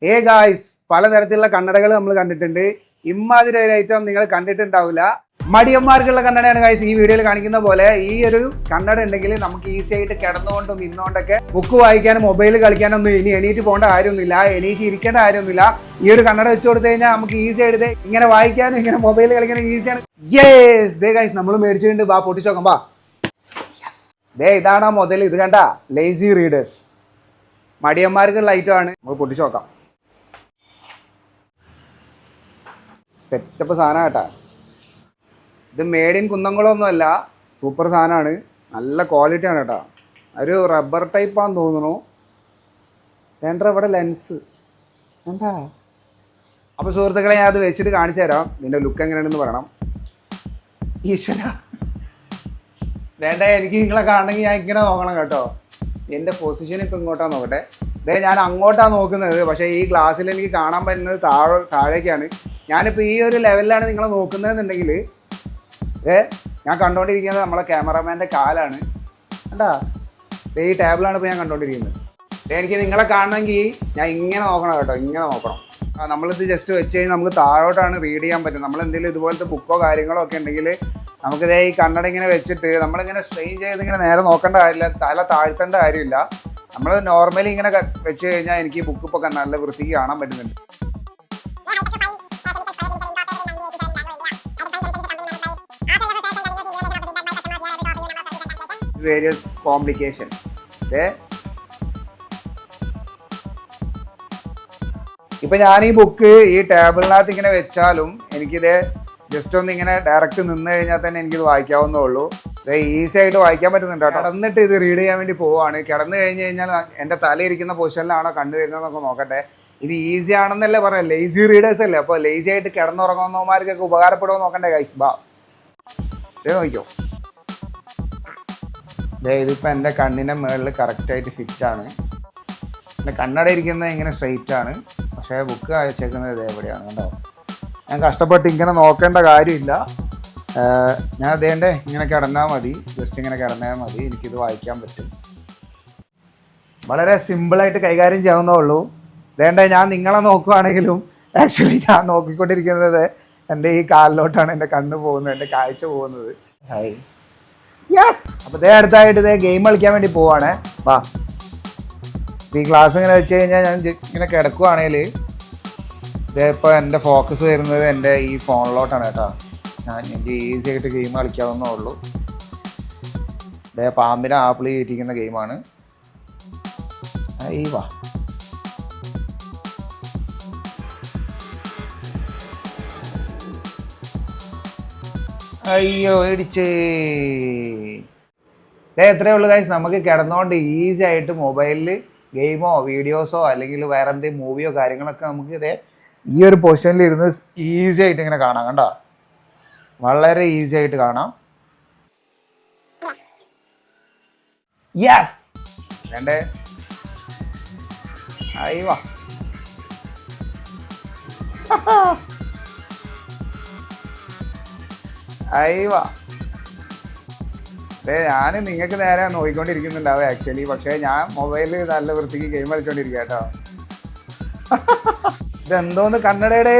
Guys, പലതരത്തിലുള്ള കണ്ണടകൾ നമ്മൾ കണ്ടിട്ടുണ്ട്. ഇമ്മാതിരി ഒരു ഐറ്റം നിങ്ങൾ കണ്ടിട്ടുണ്ടാവില്ല. മടിയന്മാർക്കുള്ള കണ്ണടയാണ് ഗായ്സ് ഈ വീഡിയോയിൽ കാണിക്കുന്ന പോലെ. ഈ ഒരു കണ്ണട ഉണ്ടെങ്കിൽ നമുക്ക് ഈസി ആയിട്ട് കിടന്നുകൊണ്ടും ഇന്നുകൊണ്ടൊക്കെ ബുക്ക് വായിക്കാനും മൊബൈൽ കളിക്കാനൊന്നും ഇനി എണീറ്റ് പോകേണ്ട കാര്യമൊന്നുമില്ല, എണീച്ച് ഇരിക്കേണ്ട കാര്യമൊന്നുമില്ല. ഈ ഒരു കണ്ണട വെച്ച് കൊടുത്തു കഴിഞ്ഞാൽ നമുക്ക് ഈസി ആയിട്ട് ഇങ്ങനെ വായിക്കാനും ഇങ്ങനെ മൊബൈൽ കളിക്കാനും ഈസിയാണ്. ഗായ്സ് നമ്മൾ മേടിച്ചിട്ടുണ്ട്. ബാ പൊട്ടിച്ചോക്കാം ബാ. ഇതാണ് ആ മുതൽ. ഇത് കണ്ട ലേസി റീഡേഴ്സ്, മടിയന്മാർക്കുള്ള ഐറ്റമാണ്. നമുക്ക് പൊട്ടിച്ചു നോക്കാം. സെറ്റപ്പ് സാധനം കേട്ടാ. ഇത് മേഡ് ഇൻ കുന്നംകുളമൊന്നും അല്ല, സൂപ്പർ സാധനമാണ്, നല്ല ക്വാളിറ്റിയാണ് കേട്ടോ. ഒരു റബ്ബർ ടൈപ്പാന്ന് തോന്നുന്നു. വേണ്ട ഇവിടെ ലെൻസ് വേണ്ടാ. അപ്പോൾ സുഹൃത്തുക്കളെ, ഞാൻ അത് വെച്ചിട്ട് കാണിച്ചു തരാം. ഇതിൻ്റെ ലുക്ക് എങ്ങനെയാണെന്ന് പറയണം. ഈശ്വര വേണ്ട, എനിക്ക് നിങ്ങളെ കാണണമെങ്കിൽ ഞാൻ ഇങ്ങനെ നോക്കണം കേട്ടോ. എൻ്റെ പൊസിഷൻ ഇപ്പം ഇങ്ങോട്ടാണ് നോക്കട്ടെ. ഞാൻ അങ്ങോട്ടാണ് നോക്കുന്നത്, പക്ഷേ ഈ ഗ്ലാസ്സിൽ എനിക്ക് കാണാൻ പറ്റുന്നത് താഴേക്കാണ്. ഞാനിപ്പോൾ ഈ ഒരു ലെവലിലാണ് നിങ്ങളെ നോക്കുന്നതെന്നുണ്ടെങ്കിൽ ഞാൻ കണ്ടുകൊണ്ടിരിക്കുന്നത് നമ്മളെ ക്യാമറാമാൻ്റെ കാലാണ്. കണ്ടാ, ഈ ടേബിളാണ് ഇപ്പോൾ ഞാൻ കണ്ടുകൊണ്ടിരിക്കുന്നത്. എനിക്ക് നിങ്ങളെ കാണണമെങ്കിൽ ഞാൻ ഇങ്ങനെ നോക്കണം കേട്ടോ, ഇങ്ങനെ നോക്കണം. നമ്മളിത് ജസ്റ്റ് വെച്ച് കഴിഞ്ഞാൽ നമുക്ക് താഴോട്ടാണ് റീഡ് ചെയ്യാൻ പറ്റും. നമ്മളെന്തെങ്കിലും ഇതുപോലത്തെ ബുക്കോ കാര്യങ്ങളോ ഒക്കെ ഉണ്ടെങ്കിൽ നമുക്കിതേ ഈ കണ്ണട ഇങ്ങനെ വെച്ചിട്ട് നമ്മളിങ്ങനെ സ്ട്രെയിൻ ചെയ്ത് ഇങ്ങനെ നേരെ നോക്കേണ്ട കാര്യമില്ല, തല താഴ്ത്തേണ്ട കാര്യമില്ല. നമ്മൾ നോർമലി ഇങ്ങനെ വെച്ച് കഴിഞ്ഞാൽ എനിക്ക് ബുക്ക് ഇപ്പോൾ നല്ല വൃത്തിക്ക് കാണാൻ പറ്റുന്നുണ്ട്. Various complication. ഇപ്പം ഞാൻ ഈ ബുക്ക് ഈ ടേബിളിനകത്ത് ഇങ്ങനെ വെച്ചാലും എനിക്കിത് ജസ്റ്റ് ഒന്ന് ഇങ്ങനെ ഡയറക്റ്റ് നിന്ന് കഴിഞ്ഞാൽ തന്നെ എനിക്കിത് വായിക്കാവുന്നേ ഉള്ളൂ. ഇത് ഈസി ആയിട്ട് വായിക്കാൻ പറ്റുന്നുണ്ട്. കിടന്നിട്ട് ഇത് റീഡ് ചെയ്യാൻ വേണ്ടി പോവുകയാണ്. കിടന്നു കഴിഞ്ഞ് കഴിഞ്ഞാൽ എൻ്റെ തലയിരിക്കുന്ന പൊസിഷനിലാണോ കണ്ടു വരുന്നതെന്നൊക്കെ നോക്കട്ടെ. ഇത് ഈസി ആണെന്നല്ലേ പറയാം, ലേസി റീഡേഴ്സ് അല്ലേ. അപ്പോൾ ലേസി ആയിട്ട് കിടന്നുറങ്ങുന്നവന്മാർക്കൊക്കെ ഉപകാരപ്പെടുമോ നോക്കണ്ടേ ഗൈസ്. ബാ നോക്കിയോ. ഇതിപ്പോൾ എൻ്റെ കണ്ണിൻ്റെ മുകളിൽ കറക്റ്റായിട്ട് ഫിറ്റാണ്. എൻ്റെ കണ്ണട ഇരിക്കുന്നത് ഇങ്ങനെ സ്ട്രെയിറ്റ് ആണ്, പക്ഷേ ബുക്ക് അയച്ചേക്കുന്നത് ഇത് എവിടെയാണ് കേട്ടോ. ഞാൻ കഷ്ടപ്പെട്ട് ഇങ്ങനെ നോക്കേണ്ട കാര്യമില്ല. ഞാൻ അതേണ്ടേ ഇങ്ങനെ കിടന്നാൽ മതി, ജസ്റ്റ് ഇങ്ങനെ കിടന്നാൽ മതി, എനിക്കിത് വായിക്കാൻ പറ്റും. വളരെ സിമ്പിളായിട്ട് കൈകാര്യം ചെയ്യാവുന്നേ ഉള്ളൂ. അതേണ്ടേ ഞാൻ നിങ്ങളെ നോക്കുകയാണെങ്കിലും ആക്ച്വലി ഞാൻ നോക്കിക്കൊണ്ടിരിക്കുന്നത് എൻ്റെ ഈ കാലിലോട്ടാണ് എൻ്റെ കണ്ണ് പോകുന്നത്, എൻ്റെ കാഴ്ച പോകുന്നത്. Hi yes. അപ്പോൾ അടുത്തായിട്ട് ഗെയിം കളിക്കാൻ വേണ്ടി പോവാണ്. വാ. ഈ ക്ലാസ് ഇങ്ങനെ വെച്ച് കഴിഞ്ഞാൽ ഞാൻ ഇങ്ങനെ കിടക്കുവാണെങ്കിൽ ഇപ്പോൾ എൻ്റെ ഫോക്കസ് വരുന്നത് എൻ്റെ ഈ ഫോണിലോട്ടാണ് കേട്ടോ. എനിക്ക് ഈസി ആയിട്ട് ഗെയിം കളിക്കാവുന്നേ ഉള്ളൂ. പാമ്പിനെ ആപ്പിൾ ചെയ്തിരിക്കുന്ന ഗെയിമാണ്. ഈ വാ. അയ്യോ ഇടിച്ചേ. എത്രയേ ഉള്ളൂ ഗൈസ്, നമുക്ക് കിടന്നുകൊണ്ട് ഈസി ആയിട്ട് മൊബൈലിൽ ഗെയിമോ വീഡിയോസോ അല്ലെങ്കിൽ വേറെ എന്തെങ്കിലും മൂവിയോ കാര്യങ്ങളൊക്കെ നമുക്ക് ഈ ഒരു പൊസിഷനിൽ ഇരുന്ന് ഈസി ആയിട്ട് ഇങ്ങനെ കാണാം. കണ്ടോ, വളരെ ഈസി ആയിട്ട് കാണാം. യെസ് വേണ്ടേ. അയ്യോ അയ്യോ. ഞാൻ നിങ്ങൾക്ക് നേരെ നോക്കിക്കൊണ്ടിരിക്കുന്നുണ്ടാവും ആക്ച്വലി, പക്ഷേ ഞാൻ മൊബൈലിൽ നല്ല വൃത്തിക്ക് ഗെയിം കളിച്ചോണ്ടിരിക്കുക കേട്ടോ. ഇതെന്തോന്ന് കണ്ണടയുടെ.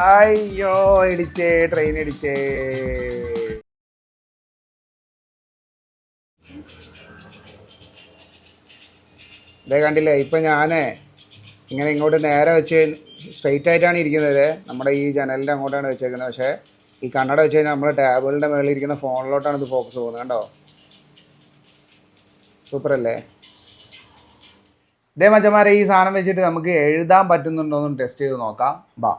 അയ്യോ ഇടിച്ചേ, ട്രെയിൻ ഇടിച്ചേ. ഇതേ കണ്ടില്ലേ, ഇപ്പം ഞാൻ ഇങ്ങനെ ഇങ്ങോട്ട് നേരെ വെച്ച് സ്ട്രെയിറ്റ് ആയിട്ടാണ് ഇരിക്കുന്നത്. നമ്മുടെ ഈ ജനലിൻ്റെ അങ്ങോട്ടാണ് വെച്ചേക്കുന്നത്. പക്ഷേ ഈ കണ്ണട വെച്ച് കഴിഞ്ഞാൽ നമ്മുടെ ടേബിളിൻ്റെ മുകളിൽ ഇരിക്കുന്ന ഫോണിലോട്ടാണ് ഇത് ഫോക്കസ് പോകുന്നത്. കണ്ടോ, സൂപ്പർ അല്ലേ. മച്ചന്മാരെ, ഈ സാധനം വെച്ചിട്ട് നമുക്ക് എഴുതാൻ പറ്റുന്നുണ്ടോയെന്ന് ടെസ്റ്റ് ചെയ്ത് നോക്കാം. ബാ.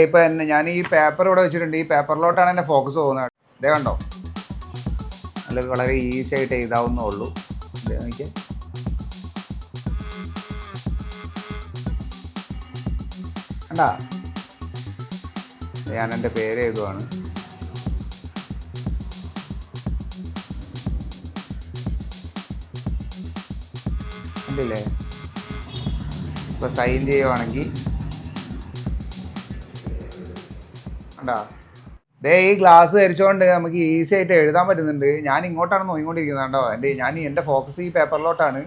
ഇപ്പം ഞാൻ ഈ പേപ്പർ ഇവിടെ വെച്ചിട്ടുണ്ട്. ഈ പേപ്പറിലോട്ടാണ് എൻ്റെ ഫോക്കസ് പോകുന്നത്. കണ്ടോ, നല്ല വളരെ ഈസി ആയിട്ട് എഴുതാവുന്നേ ഉള്ളൂ. എനിക്ക് കണ്ടാ, ഞാൻ എൻ്റെ പേര് എഴുതുവാണ്. കണ്ടില്ലേ, ഇപ്പോൾ സൈൻ ചെയ്യുവാണെങ്കിൽ കണ്ടാ. ഈ ഗ്ലാസ് ധരിച്ചുകൊണ്ട് നമുക്ക് ഈസി ആയിട്ട് എഴുതാൻ പറ്റുന്നുണ്ട്. ഞാൻ ഇങ്ങോട്ടാണ് നോക്കിക്കൊണ്ടിരിക്കുന്നത്. കണ്ടോ, ഞാൻ എൻ്റെ ഫോക്കസ് ഈ പേപ്പറിലോട്ടാണ്.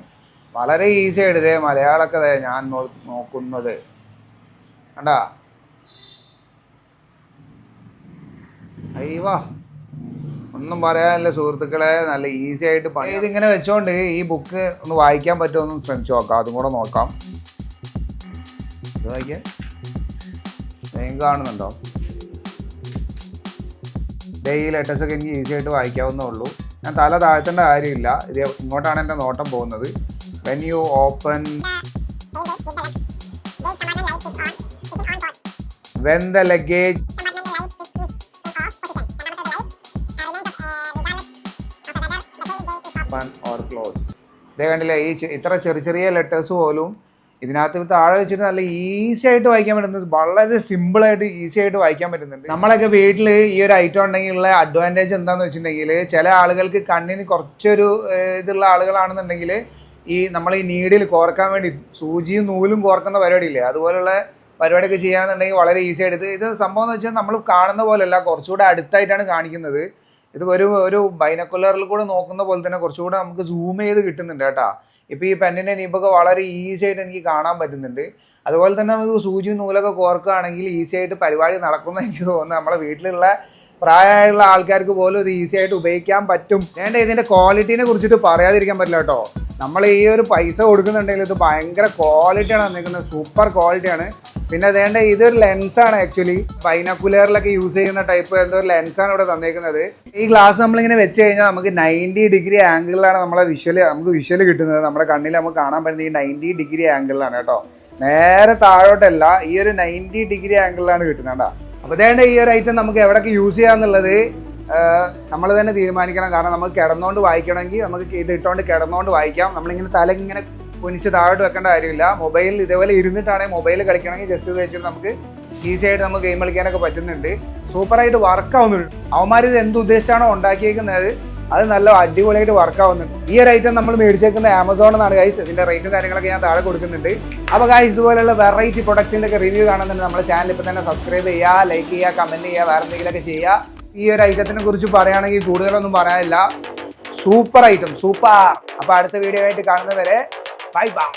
വളരെ ഈസി ആയിട്ട് ഇതേ മലയാളമൊക്കെ ഞാൻ നോക്കുന്നത് കണ്ടാ. അയ്യവാ ഒന്നും പറയാനില്ല സുഹൃത്തുക്കളെ, നല്ല ഈസി ആയിട്ട് പണി. ഇതിങ്ങനെ വെച്ചോണ്ട് ഈ ബുക്ക് ഒന്ന് വായിക്കാൻ പറ്റുമോ എന്ന് ശ്രമിച്ചു നോക്കാം, അതും കൂടെ നോക്കാം. ഇത് വായിക്കാൻ കാണുന്നുണ്ടോ? ഈ ലെറ്റേഴ്സൊക്കെ എനിക്ക് ഈസി ആയിട്ട് വായിക്കാവുന്നേ ഉള്ളൂ. ഞാൻ തല താഴ്ത്തേണ്ട കാര്യമില്ല. ഇത് ഇങ്ങോട്ടാണ് എൻ്റെ നോട്ടം പോകുന്നത്. When you open when the luggage or close. ഇതേ കണ്ടില്ലേ, ഈ ഇത്ര ചെറിയ ചെറിയ ലെറ്റേഴ്സ് പോലും ഇതിനകത്ത് താഴെ വെച്ചിട്ട് നല്ല ഈസി ആയിട്ട് വായിക്കാൻ പറ്റുന്നത്, വളരെ സിമ്പിളായിട്ട് ഈസി ആയിട്ട് വായിക്കാൻ പറ്റുന്നുണ്ട്. നമ്മളൊക്കെ വീട്ടിൽ ഈ ഒരു ഐറ്റം ഉണ്ടെങ്കിലുള്ള അഡ്വാൻറ്റേജ് എന്താണെന്ന് വെച്ചിട്ടുണ്ടെങ്കിൽ, ചില ആളുകൾക്ക് കണ്ണിന് കുറച്ചൊരു ഇതുള്ള ആളുകളാണെന്നുണ്ടെങ്കിൽ നമ്മൾ ഈ നീഡിൽ കോർക്കാൻ വേണ്ടി സൂചിയും നൂലും കോർക്കുന്ന പരിപാടിയില്ലേ, അതുപോലുള്ള പരിപാടിയൊക്കെ ചെയ്യാന്നുണ്ടെങ്കിൽ വളരെ ഈസി ആയിട്ട്. ഇത് സംഭവം എന്ന് വെച്ചാൽ നമ്മൾ കാണുന്ന പോലെയല്ല, കുറച്ചുകൂടെ അടുത്തായിട്ടാണ് കാണിക്കുന്നത്. ഇത് ഒരു ബൈനക്കുലറിൽ കൂടെ നോക്കുന്ന പോലെ തന്നെ കുറച്ചുകൂടെ നമുക്ക് സൂം ചെയ്ത് കിട്ടുന്നുണ്ട് കേട്ടോ. ഇപ്പോൾ ഈ പെന്നിൻ്റെ നിബൊക്കെ വളരെ ഈസി ആയിട്ട് എനിക്ക് കാണാൻ പറ്റുന്നുണ്ട്. അതുപോലെ തന്നെ നമുക്ക് സൂചി നൂലൊക്കെ കോർക്കുകയാണെങ്കിൽ ഈസി ആയിട്ട് പരിപാടി നടക്കുന്ന എനിക്ക് തോന്നുന്നു. നമ്മളെ വീട്ടിലുള്ള പ്രായമായുള്ള ആൾക്കാർക്ക് പോലും ഇത് ഈസി ആയിട്ട് ഉപയോഗിക്കാൻ പറ്റും. വേണ്ട ഇതിൻ്റെ ക്വാളിറ്റീനെ കുറിച്ചിട്ട് പറയാതിരിക്കാൻ പറ്റില്ല കേട്ടോ. നമ്മൾ ഈ ഒരു പൈസ കൊടുക്കുന്നുണ്ടെങ്കിൽ ഇത് ഭയങ്കര ക്വാളിറ്റിയാണ് വന്നിരിക്കുന്നത്, സൂപ്പർ ക്വാളിറ്റിയാണ്. പിന്നെ അതേണ്ട ഇതൊരു ലെൻസാണ്, ആക്ച്വലി ബൈനക്കുലറിലൊക്കെ യൂസ് ചെയ്യുന്ന ടൈപ്പ് എന്തോ ഒരു ലെൻസാണ് ഇവിടെ തന്നേക്കുന്നത്. ഈ ഗ്ലാസ് നമ്മളിങ്ങനെ വെച്ച് കഴിഞ്ഞാൽ നമുക്ക് 90 ഡിഗ്രി ആംഗിളിലാണ് നമുക്ക് വിഷ്വൽ കിട്ടുന്നത്. നമ്മുടെ കണ്ണിൽ നമുക്ക് കാണാൻ പറ്റുന്നത് ഈ 90 ഡിഗ്രി ആംഗിളിലാണ് കേട്ടോ. നേരെ താഴോട്ടല്ല, ഈ ഒരു 90 ഡിഗ്രി ആംഗിളിലാണ് കിട്ടുന്നത് കേട്ടോ. അപ്പോൾ അതേണ്ട ഈ ഒരു ഐറ്റം നമുക്ക് എവിടെയൊക്കെ യൂസ് ചെയ്യാന്നുള്ളത് നമ്മൾ തന്നെ തീരുമാനിക്കണം. കാരണം നമുക്ക് കിടന്നുകൊണ്ട് വായിക്കണമെങ്കിൽ നമുക്ക് ഇത് ഇട്ടുകൊണ്ട് കിടന്നുകൊണ്ട് വായിക്കാം. നമ്മളിങ്ങനെ തല ഇങ്ങനെ കുനിച്ച് താഴോട്ട് വെക്കേണ്ട കാര്യമില്ല. മൊബൈൽ ഇതേപോലെ ഇരുന്നിട്ടാണെങ്കിൽ മൊബൈൽ കളിക്കണമെങ്കിൽ ജസ്റ്റ് ഇത് വെച്ചിട്ട് നമുക്ക് ഈസി ആയിട്ട് നമുക്ക് ഗെയിം കളിക്കാനൊക്കെ പറ്റുന്നുണ്ട്. സൂപ്പറായിട്ട് വർക്ക് ആവുന്നുണ്ട്. അവന്മാർ ഇത് എന്തുദ്ദേശിച്ചാണോ ഉണ്ടാക്കിയേക്കുന്നത് അത് നല്ല അടിപൊളിയായിട്ട് വർക്ക് ആവുന്നുണ്ട്. ഈ ഒരു ഐറ്റം നമ്മൾ മേടിച്ചേക്കുന്ന ആമസോണിൽ നിന്നാണ് ഗൈസ്. ഇതിൻ്റെ റേറ്റും കാര്യങ്ങളൊക്കെ ഞാൻ താഴെ കൊടുക്കുന്നുണ്ട്. അപ്പോൾ ഗൈസ് ഇതുപോലെയുള്ള വെറൈറ്റി പ്രൊഡക്ട്സിൻ്റെ ഒക്കെ റിവ്യൂ കാണുന്നുണ്ട്. നമ്മുടെ ചാനൽ ഇപ്പോൾ തന്നെ സബ്സ്ക്രൈബ് ചെയ്യുക, ലൈക്ക് ചെയ്യുക, കമൻറ്റ് ചെയ്യുക, വേറെ എന്തെങ്കിലുമൊക്കെ ചെയ്യുക. ഈ ഒരു ഐറ്റത്തിനെ കുറിച്ച് പറയുകയാണെങ്കിൽ കൂടുതലൊന്നും പറയാനില്ല. Super item, super. അപ്പോൾ അടുത്ത വീഡിയോ ആയിട്ട് കാണുന്നവരെ ബൈ ബൈ.